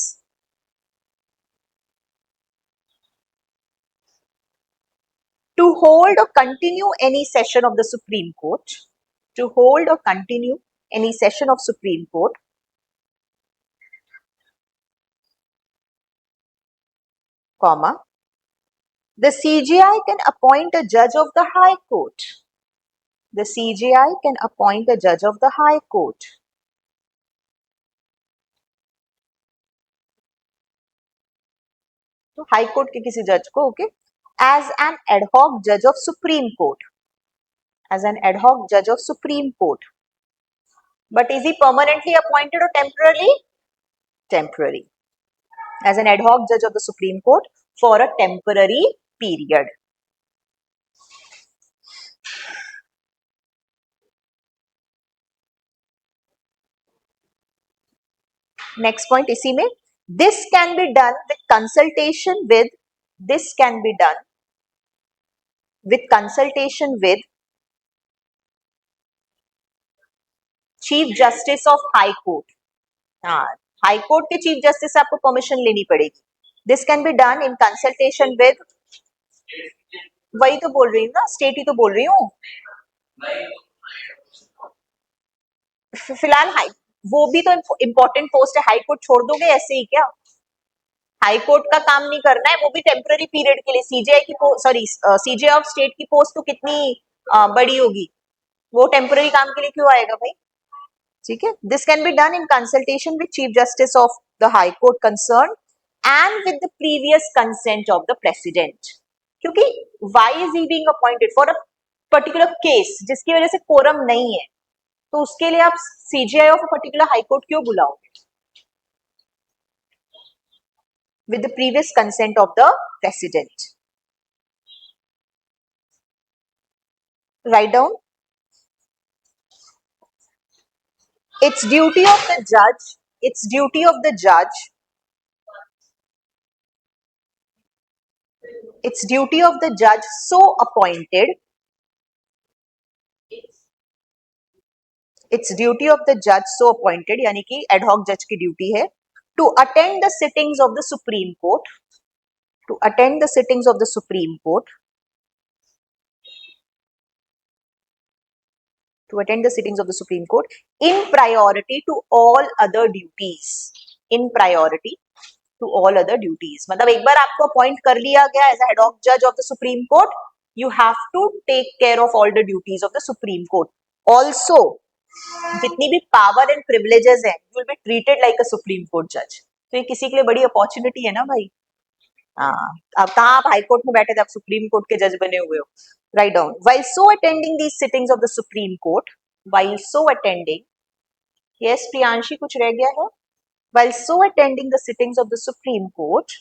A: to hold or continue any session of the Supreme Court, to hold or continue any session of Supreme Court, comma, the CJI can appoint a judge of the High Court. The CJI can appoint a judge of the High Court. तो high court के किसी जज को, okay, as an ad hoc जज of supreme court, as an ad hoc judge of Supreme Court. But is he permanently appointed or temporarily? Temporary. As an ad hoc judge of the Supreme Court for a temporary period. Next point इसी में, this can be done with consultation with, this can be done with consultation with chief justice of high court, हाँ, high court के chief justice से आपको permission लेनी पड़ेगी. This can be done in consultation with, वही तो बोल रही हूँ ना, स्टेट ही तो बोल रही हूँ. फिलहाल हाई, वो भी तो इम्पोर्टेंट पोस्ट है, हाई कोर्ट छोड़ दोगे ऐसे ही क्या? हाई कोर्ट का काम नहीं करना है, वो भी टेम्पररी पीरियड के लिए. सीजेआई की सॉरी, सीजे ऑफ स्टेट की पोस्ट तो कितनी बड़ी होगी, वो टेम्पररी काम के लिए क्यों आएगा भाई? ठीक है. This can be done in consultation with chief justice of the high court concern and with the previous consent of the president. क्योंकि why is he being appointed for a particular case जिसकी वजह से quorum नहीं है, तो उसके लिए आप CGI of a particular high court क्यों बुलाओगे? With the previous consent of the president. Write down. It's duty of the judge. It's duty of the judge. It's duty of the judge so appointed. It's duty of the judge so appointed, यानी कि ad hoc judge की duty है, to attend the sittings of the Supreme Court. To attend the sittings of the Supreme Court. To attend the sittings of the Supreme Court in priority to all other duties. In priority to all other duties. मतलब एक बार आपको appoint कर लिया गया as head of जज of the Supreme Court, you have to take care of all the duties of the Supreme Court. Also जितनी भी power and privileges हैं, you will be treated like a supreme court जज. तो ये किसी के लिए बड़ी अपॉर्चुनिटी है ना भाई. हाँ, अब कहाँ आप हाई कोर्ट में बैठे थे, आप सुप्रीम कोर्ट के जज बने हुए हो. Write down. While so attending these sittings of the Supreme court, while so attending, yes Priyanshi कुछ रह गया है? While so attending the sittings of the Supreme Court,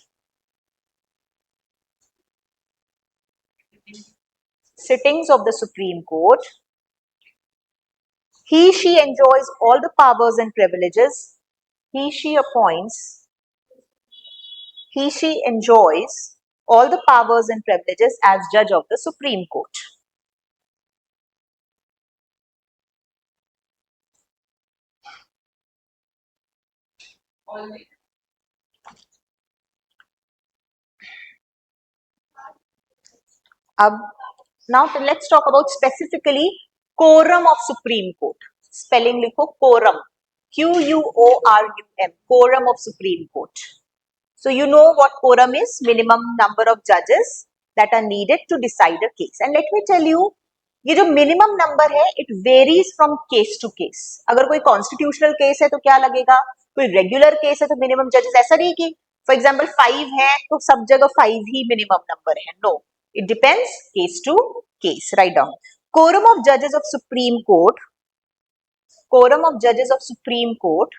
A: sittings of the Supreme Court, she enjoys all the powers and privileges. She appoints, she enjoys all the powers and privileges as judge of the Supreme Court. Now let's talk about specifically quorum of Supreme Court. Spelling लिखो quorum, QUORUM, quorum of Supreme Court. So you know what quorum is, minimum number of judges that are needed to decide a case. And let me tell you, ये जो minimum number है, it varies from case to case. अगर कोई constitutional case है तो क्या लगेगा, कोई रेगुलर केस है तो मिनिमम जजेस. ऐसा नहीं कि फॉर एग्जाम्पल 5 है तो सब जगह 5 ही मिनिमम नंबर है. No, it depends case to case. Write down. Quorum of जजेस of supreme court, quorum of जजेस of supreme court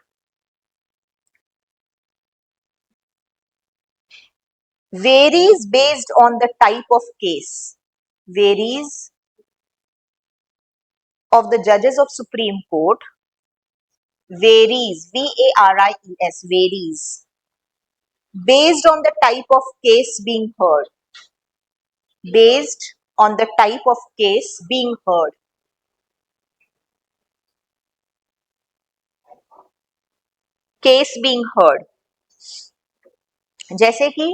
A: varies based on the type of case. Varies of the judges of Supreme Court. Varies, VARIES, varies based on the type of case being heard. Based on the type of case being heard. Case being heard. जैसे कि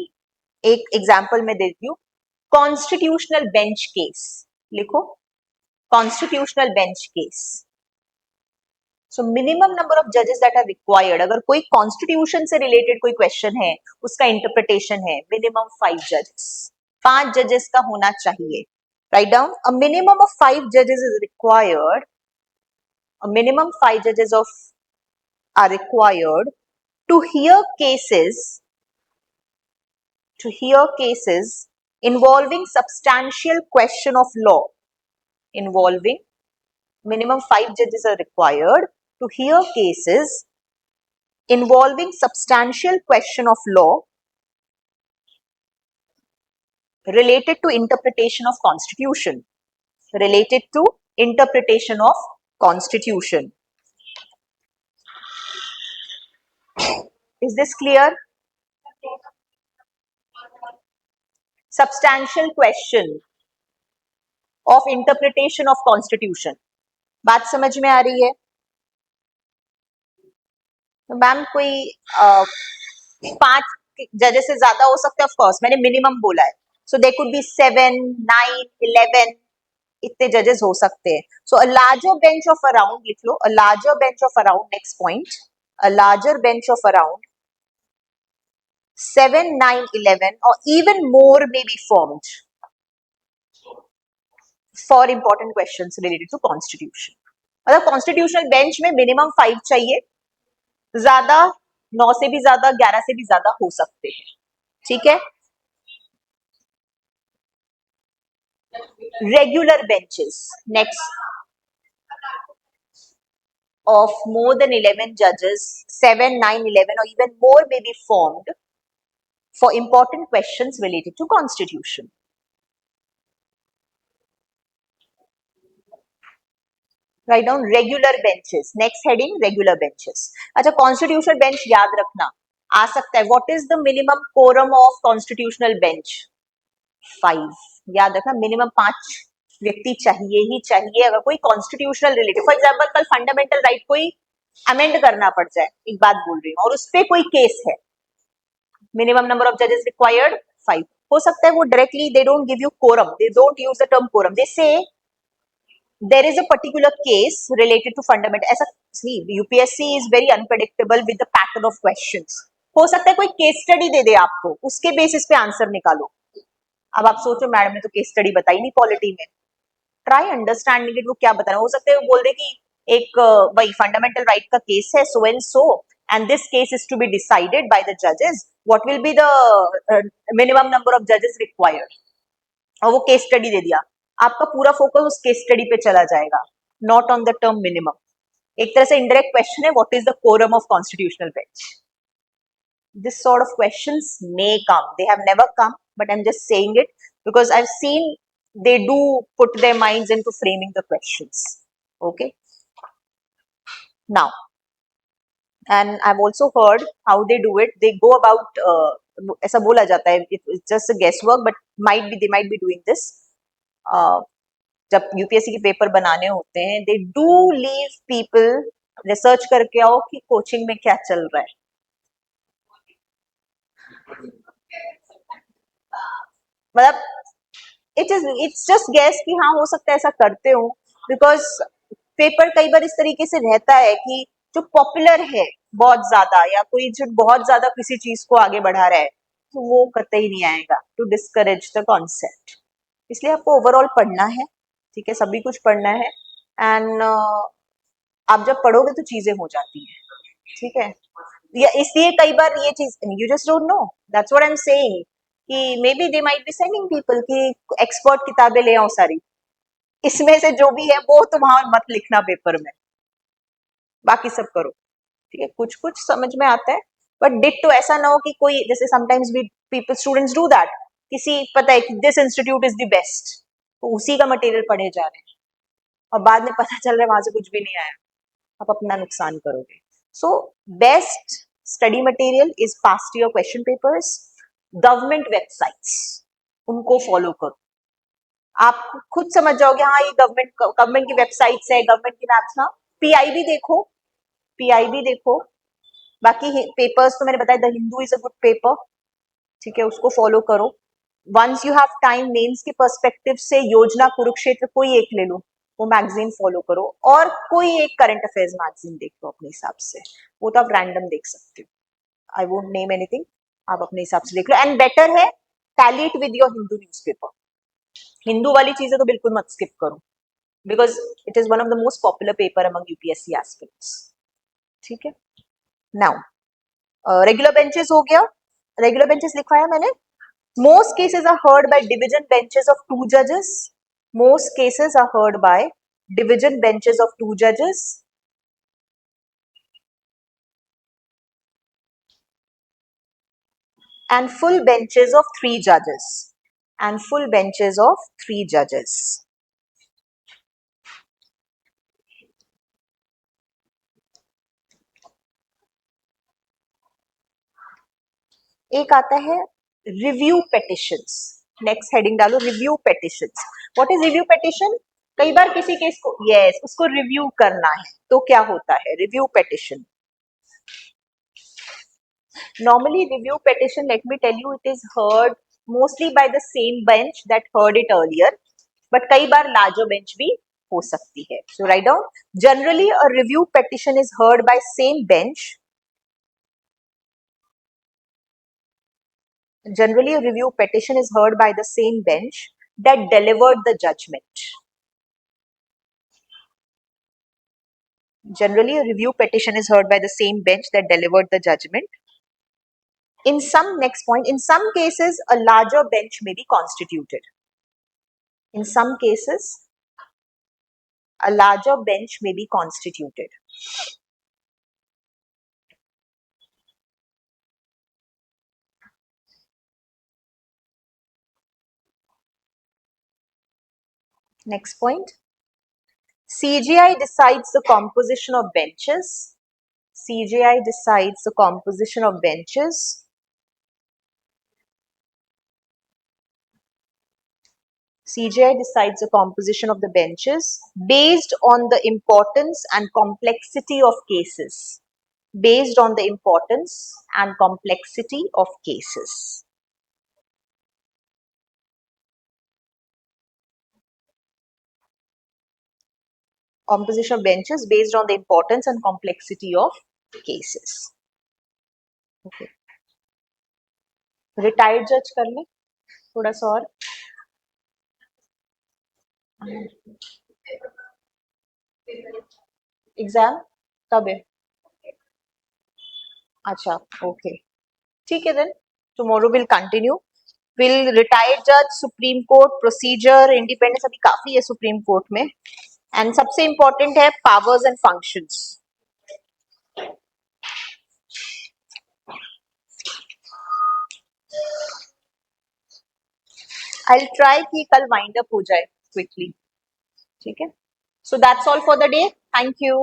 A: एक example में देती हूँ, constitutional bench case. लिखो constitutional bench case. So minimum number of जजेस that are required. अगर कोई कॉन्स्टिट्यूशन से रिलेटेड कोई क्वेश्चन है, उसका इंटरप्रिटेशन है, मिनिमम 5 जजेस, 5 जजेस का होना चाहिए. Write down. A minimum of 5 जजेस इज रिक्वायर्ड. अ मिनिमम 5 जजेस of are required to hear cases involving substantial question of law. Involving, minimum 5 judges are required to hear cases involving substantial question of law related to interpretation of constitution. Related to interpretation of constitution. Is this clear? Substantial question of interpretation of constitution. बात समझ में आ रही है? Ma'am कोई 5 जजेस से ज्यादा हो सकते हैं, ऑफ कोर्स मैंने मिनिमम बोला है, सो दे कुड बी 7, 9, 11, इतने जजेस हो सकते हैं. So a larger bench of around, लिख लो, a larger bench of around, next point, a larger bench of around 7, 9, 11 or even more may be formed for important questions related to constitution. मतलब constitutional bench में minimum 5 चाहिए, ज्यादा 9 से भी ज्यादा, 11 से भी ज्यादा हो सकते हैं. ठीक है. Regular benches, next, of more than 11 judges, 7, 9, 11 or even more may be formed for important questions related to constitution. Write down regular benches. Next heading, regular benches. अच्छा, constitutional bench याद रखना आ सकता है. What is the minimum quorum of constitutional bench? 5. याद रखना, minimum 5 व्यक्ति चाहिए ही चाहिए. अगर कोई कॉन्स्टिट्यूशनल रिलेटेड, फॉर एग्जाम्पल कल फंडामेंटल राइट कोई अमेंड करना पड़ जाए, एक बात बोल रही हूँ, और उस पर कोई केस है, मिनिमम नंबर ऑफ जजेस रिक्वायर्ड 5. हो सकता है वो directly they don't give you quorum, they don't use the term quorum, they say there is a particular case related to fundamental. ऐसा, see, UPSC is very unpredictable with the pattern of questions. हो सकता है कोई case study दे दे आपको, उसके basis पे answer निकालो. अब आप सोचो मैडम ने तो केस स्टडी बताई नहीं पॉलिटी में, ट्राई अंडरस्टैंडिंग इट, वो क्या बता रहे हैं. हो सकता है वो बोल दे कि एक वही फंडामेंटल राइट का केस है so and so, and this case is to be decided by the जजेस, what will be the minimum number of जजेस रिक्वायर्ड, और वो केस स्टडी दे दिया. आपका पूरा फोकस उस केस स्टडी पे चला जाएगा, not on the term minimum. एक तरह से इनडायरेक्ट क्वेश्चन है, what is the quorum of constitutional bench. This sort of questions may come, they have never come, but I'm just saying it because I've seen they do put their minds into framing the questions. Okay, now, and I've also heard how they do it. They go about ऐसा बोला जाता है, it's just a guesswork, but they might be doing this. जब UPSC के paper बनाने होते हैं, they do leave people research करके आओ कि कोचिंग में क्या चल रहा है. मतलब इट्स जस्ट गेस कि हाँ हो सकता है ऐसा करते हो, बिकॉज पेपर कई बार इस तरीके से रहता है कि जो पॉपुलर है बहुत ज्यादा, या कोई जो बहुत ज्यादा किसी चीज को आगे बढ़ा रहा है, तो वो कतई नहीं आएगा, टू डिस्करेज द कॉन्सेप्ट. इसलिए आपको ओवरऑल पढ़ना है. ठीक है, सभी कुछ पढ़ना है, एंड आप जब पढ़ोगे तो चीजें हो जाती हैं. ठीक है, या इसलिए कई बार ये चीज you just don't know, that's what I am saying, कि maybe they might be sending people कि एक्सपर्ट किताबें ले आओ सारी, इसमें से जो भी है वो तो वहां मत लिखना पेपर में, बाकी सब करो. ठीक है, कुछ कुछ समझ में आता है, बट डिट तो ऐसा ना हो कि कोई, जैसे समटाइम्स भी पीपल स्टूडेंट्स डू दैट, किसी पता है कि this institute is the best, तो उसी का मटेरियल पढ़े जा रहे हैं, और बाद में पता चल रहा है वहां से कुछ भी नहीं आया, आप अपना नुकसान करोगे. So best study material is past year question papers, government websites, उनको फॉलो करो. आप खुद समझ जाओगे हाँ ये गवर्नमेंट की वेबसाइट्स है, गवर्नमेंट की मैप्स. हाँ, पीआईबी देखो, पीआईबी देखो. बाकी पेपर्स तो मैंने बताया, the Hindu is a good paper. ठीक है, उसको फॉलो करो. Once you have time, mains के पर्सपेक्टिव से योजना, कुरुक्षेत्र, कोई एक ले लो, वो मैगजीन फॉलो करो, और कोई एक करंट अफेयर्स मैगजीन देख लो अपने हिसाब से, वो तो आप रैंडम देख सकते हो. आई वोंट नेम एनीथिंग, आप अपने हिसाब से देख लो. एंड बेटर है tally it with your Hindu newspaper. Hindu वाली चीजें तो बिल्कुल मत स्किप करो, because it is one of the most popular paper among UPSC aspirants. ठीक है, नाउ रेगुलर बेंचेस हो गया. रेगुलर बेंचेस लिखवाया मैंने. Most cases are heard by division benches of 2 judges. Most cases are heard by division benches of 2 judges. And full benches of 3 judges. And full benches of 3 judges. एक आता है review petitions. Next heading डालो, review petitions. What is review petition? कई बार किसी case को, yes, उसको review करना है, तो क्या होता है review petition. Normally, review petition, let me tell you, it is heard mostly by the same bench that heard it earlier, but कई बार larger bench भी हो सकती है. So write down. Generally, a review petition is heard by same bench. Generally, a review petition is heard by the same bench that delivered the judgment. Generally, a review petition is heard by the same bench that delivered the judgment. In some, next point, in some cases, a larger bench may be constituted. In some cases, a larger bench may be constituted. Next point. CJI decides the composition of benches. CJI decides the composition of benches. CJI decides the composition of the benches based on the importance and complexity of cases. Based on the importance and complexity of cases. Composition of benches based on the importance and complexity of cases. Okay. Retired judge कर ले थोड़ा सा और. Exam कब है? अच्छा, okay, ठीक है. Then tomorrow will continue. Will retired जज, सुप्रीम कोर्ट, प्रोसीजर, इंडिपेंडेंस अभी काफी है सुप्रीम कोर्ट में. एंड सबसे इंपॉर्टेंट है powers and functions. I'll try कि कल वाइंड अप हो जाए क्विकली. ठीक है. So that's all for the day. Thank you.